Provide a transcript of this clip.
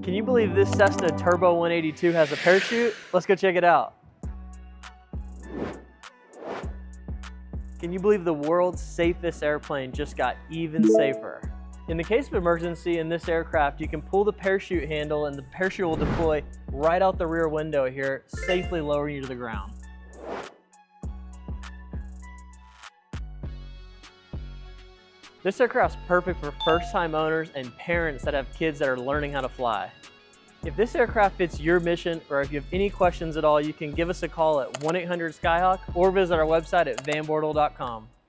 Can you believe this Cessna Turbo 182 has a parachute? Let's go check it out. Can you believe the world's safest airplane just got even safer? In the case of emergency in this aircraft, you can pull the parachute handle and the parachute will deploy right out the rear window here, safely lowering you to the ground. This aircraft's perfect for first-time owners and parents that have kids that are learning how to fly. If this aircraft fits your mission, or if you have any questions at all, you can give us a call at 1-800-SKYHAWK or visit our website at vanbortle.com.